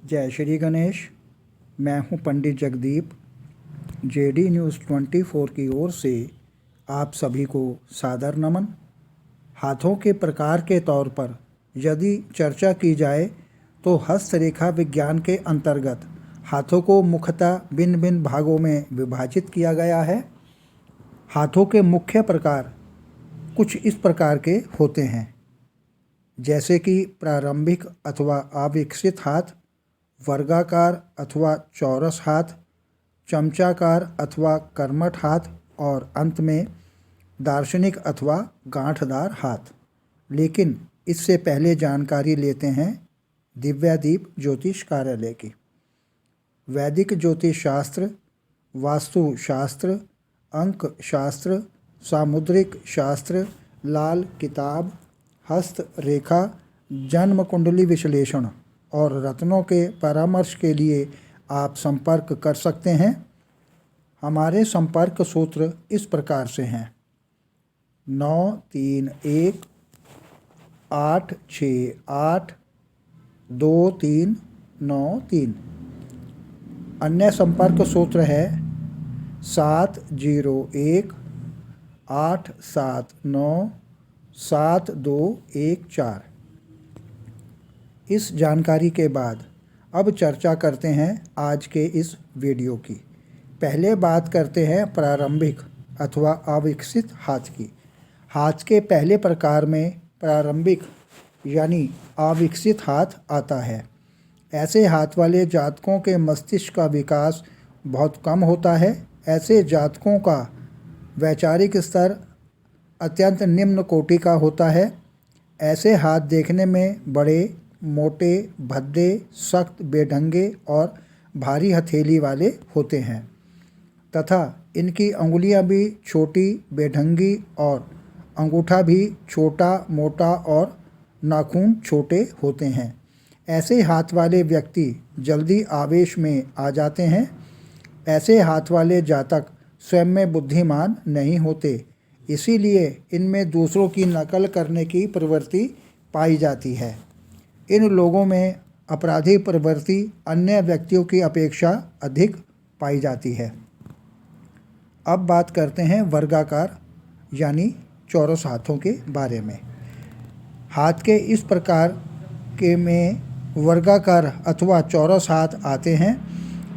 जय श्री गणेश। मैं हूं पंडित जगदीप। जेडी न्यूज़ 24 की ओर से आप सभी को सादर नमन। हाथों के प्रकार के तौर पर यदि चर्चा की जाए तो हस्तरेखा विज्ञान के अंतर्गत हाथों को मुख्यतः भिन्न भिन्न भागों में विभाजित किया गया है। हाथों के मुख्य प्रकार कुछ इस प्रकार के होते हैं, जैसे कि प्रारंभिक अथवा अविकसित हाथ, वर्गाकार अथवा चौरस हाथ, चमचाकार अथवा कर्मठ हाथ और अंत में दार्शनिक अथवा गांठदार हाथ। लेकिन इससे पहले जानकारी लेते हैं दिव्यादीप ज्योतिष कार्यालय की। वैदिक ज्योतिष शास्त्र, वास्तु शास्त्र, अंक शास्त्र, सामुद्रिक शास्त्र, लाल किताब, हस्त रेखा, जन्म कुंडली विश्लेषण और रत्नों के परामर्श के लिए आप संपर्क कर सकते हैं। हमारे संपर्क सूत्र इस प्रकार से हैं: 931 868 2393। अन्य संपर्क सूत्र है 701 879 7214। इस जानकारी के बाद अब चर्चा करते हैं आज के इस वीडियो की। पहले बात करते हैं प्रारंभिक अथवा अविकसित हाथ की। हाथ के पहले प्रकार में प्रारंभिक यानी अविकसित हाथ आता है। ऐसे हाथ वाले जातकों के मस्तिष्क का विकास बहुत कम होता है। ऐसे जातकों का वैचारिक स्तर अत्यंत निम्न कोटि का होता है। ऐसे हाथ देखने में बड़े, मोटे, भद्दे, सख्त, बेढंगे और भारी हथेली वाले होते हैं तथा इनकी अंगुलियां भी छोटी, बेढंगी और अंगूठा भी छोटा, मोटा और नाखून छोटे होते हैं। ऐसे हाथ वाले व्यक्ति जल्दी आवेश में आ जाते हैं। ऐसे हाथ वाले जातक स्वयं में बुद्धिमान नहीं होते, इसीलिए इनमें दूसरों की नकल करने की प्रवृत्ति पाई जाती है। इन लोगों में अपराधी प्रवृत्ति अन्य व्यक्तियों की अपेक्षा अधिक पाई जाती है। अब बात करते हैं वर्गाकार यानी चौरस हाथों के बारे में। हाथ के इस प्रकार के में वर्गाकार अथवा चौरस हाथ आते हैं।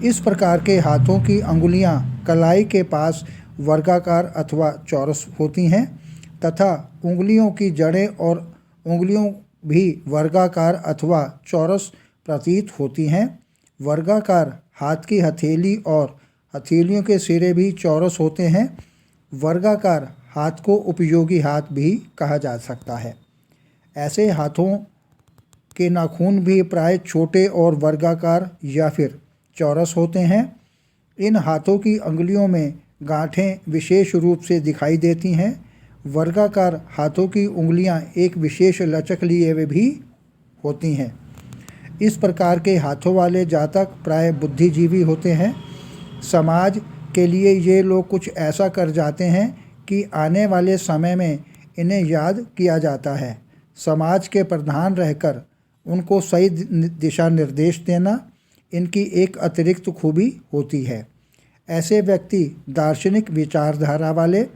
इस प्रकार के हाथों की अंगुलियां कलाई के पास वर्गाकार अथवा चौरस होती हैं तथा उंगलियों की जड़ें और उंगलियों भी वर्गाकार अथवा चौरस प्रतीत होती हैं। वर्गाकार हाथ की हथेली और हथेलियों के सिरे भी चौरस होते हैं। वर्गाकार हाथ को उपयोगी हाथ भी कहा जा सकता है। ऐसे हाथों के नाखून भी प्राय छोटे और वर्गाकार या फिर चौरस होते हैं। इन हाथों की अंगुलियों में गांठें विशेष रूप से दिखाई देती हैं। वर्गाकार हाथों की उंगलियां एक विशेष लचक लिए हुए भी होती हैं। इस प्रकार के हाथों वाले जातक प्राय बुद्धिजीवी होते हैं। समाज के लिए ये लोग कुछ ऐसा कर जाते हैं कि आने वाले समय में इन्हें याद किया जाता है। समाज के प्रधान रहकर उनको सही दिशा निर्देश देना इनकी एक अतिरिक्त खूबी होती है। ऐसे व्यक्ति दार्शनिक विचारधारा वाले,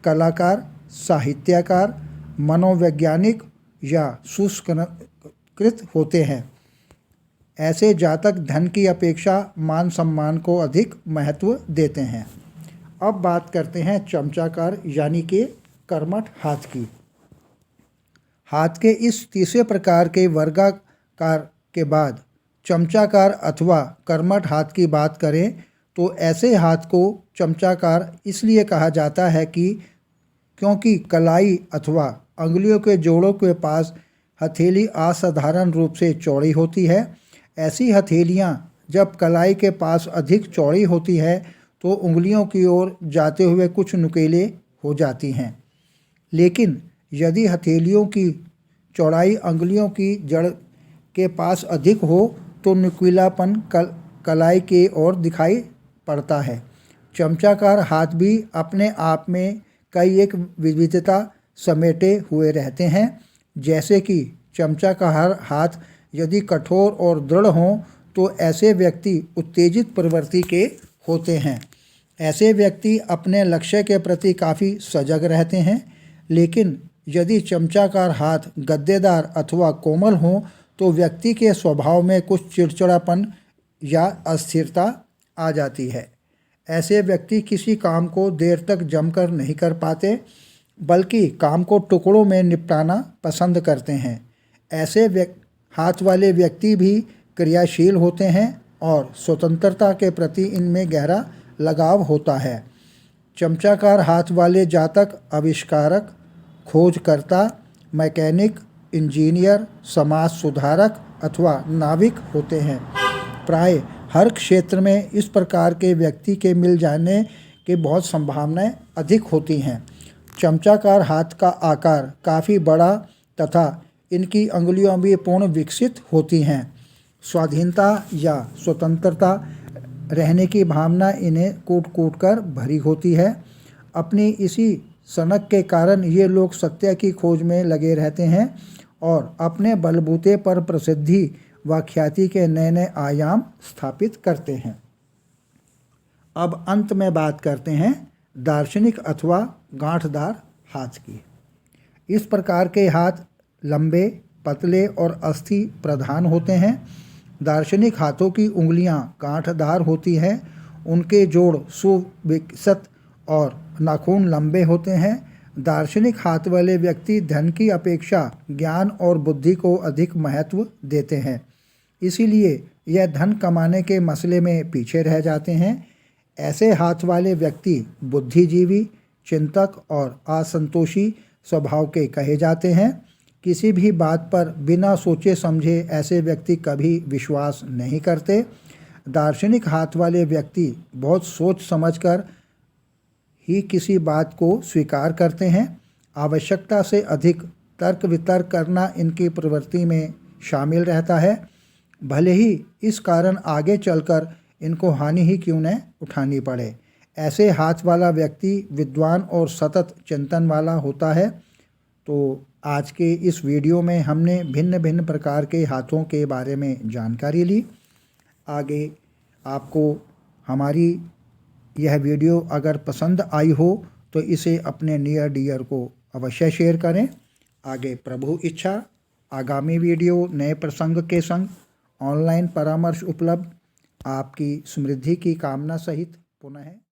कलाकार, साहित्यकार, मनोवैज्ञानिक या सुसंस्कृत होते हैं। ऐसे जातक धन की अपेक्षा मान सम्मान को अधिक महत्व देते हैं। अब बात करते हैं चमचाकार यानी कि कर्मठ हाथ की। हाथ के इस तीसरे प्रकार के वर्गाकार के बाद चमचाकार अथवा कर्मठ हाथ की बात करें तो ऐसे हाथ को चमचाकार इसलिए कहा जाता है कि क्योंकि कलाई अथवा अंगुलियों के जोड़ों के पास हथेली असाधारण रूप से चौड़ी होती है। ऐसी हथेलियां जब कलाई के पास अधिक चौड़ी होती है तो उंगलियों की ओर जाते हुए कुछ नुकीले हो जाती हैं। लेकिन यदि हथेलियों की चौड़ाई अंगुलियों की जड़ के पास अधिक हो तो नुकीलापन कलाई की ओर दिखाई पड़ता है। चमचाकार हाथ भी अपने आप में कई एक विविधता समेटे हुए रहते हैं। जैसे कि चमचाकार हाथ यदि कठोर और दृढ़ हों तो ऐसे व्यक्ति उत्तेजित प्रवृत्ति के होते हैं। ऐसे व्यक्ति अपने लक्ष्य के प्रति काफ़ी सजग रहते हैं, लेकिन यदि चमचाकार हाथ गद्देदार अथवा कोमल हों तो व्यक्ति के स्वभाव में कुछ चिड़चिड़ापन या अस्थिरता आ जाती है। ऐसे व्यक्ति किसी काम को देर तक जमकर नहीं कर पाते, बल्कि काम को टुकड़ों में निपटाना पसंद करते हैं। ऐसे हाथ वाले व्यक्ति भी क्रियाशील होते हैं और स्वतंत्रता के प्रति इनमें गहरा लगाव होता है। चमचाकार हाथ वाले जातक आविष्कारक, खोजकर्ता, मैकेनिक, इंजीनियर, समाज सुधारक अथवा नाविक होते हैं। प्राय हर क्षेत्र में इस प्रकार के व्यक्ति के मिल जाने की बहुत संभावनाएं अधिक होती हैं। चमचाकार हाथ का आकार काफ़ी बड़ा तथा इनकी अंगुलियां भी पूर्ण विकसित होती हैं। स्वाधीनता या स्वतंत्रता रहने की भावना इन्हें कूट कूट कर भरी होती है। अपनी इसी सनक के कारण ये लोग सत्य की खोज में लगे रहते हैं और अपने बलबूते पर प्रसिद्धि व ख्याति के नए नए आयाम स्थापित करते हैं। अब अंत में बात करते हैं दार्शनिक अथवा गांठदार हाथ की। इस प्रकार के हाथ लंबे, पतले और अस्थि प्रधान होते हैं। दार्शनिक हाथों की उंगलियां गांठदार होती हैं। उनके जोड़ सुविकसित और नाखून लंबे होते हैं। दार्शनिक हाथ वाले व्यक्ति धन की अपेक्षा ज्ञान और बुद्धि को अधिक महत्व देते हैं, इसीलिए यह धन कमाने के मसले में पीछे रह जाते हैं। ऐसे हाथ वाले व्यक्ति बुद्धिजीवी, चिंतक और असंतोषी स्वभाव के कहे जाते हैं। किसी भी बात पर बिना सोचे समझे ऐसे व्यक्ति कभी विश्वास नहीं करते। दार्शनिक हाथ वाले व्यक्ति बहुत सोच समझकर ही किसी बात को स्वीकार करते हैं। आवश्यकता से अधिक तर्क वितर्क करना इनकी प्रवृत्ति में शामिल रहता है, भले ही इस कारण आगे चलकर इनको हानि ही क्यों न उठानी पड़े। ऐसे हाथ वाला व्यक्ति विद्वान और सतत चिंतन वाला होता है। तो आज के इस वीडियो में हमने भिन्न भिन्न प्रकार के हाथों के बारे में जानकारी ली। आगे आपको हमारी यह वीडियो अगर पसंद आई हो तो इसे अपने नियर डियर को अवश्य शेयर करें। आगे प्रभु इच्छा आगामी वीडियो नए प्रसंग के संग ऑनलाइन परामर्श उपलब्ध। आपकी समृद्धि की कामना सहित पुनः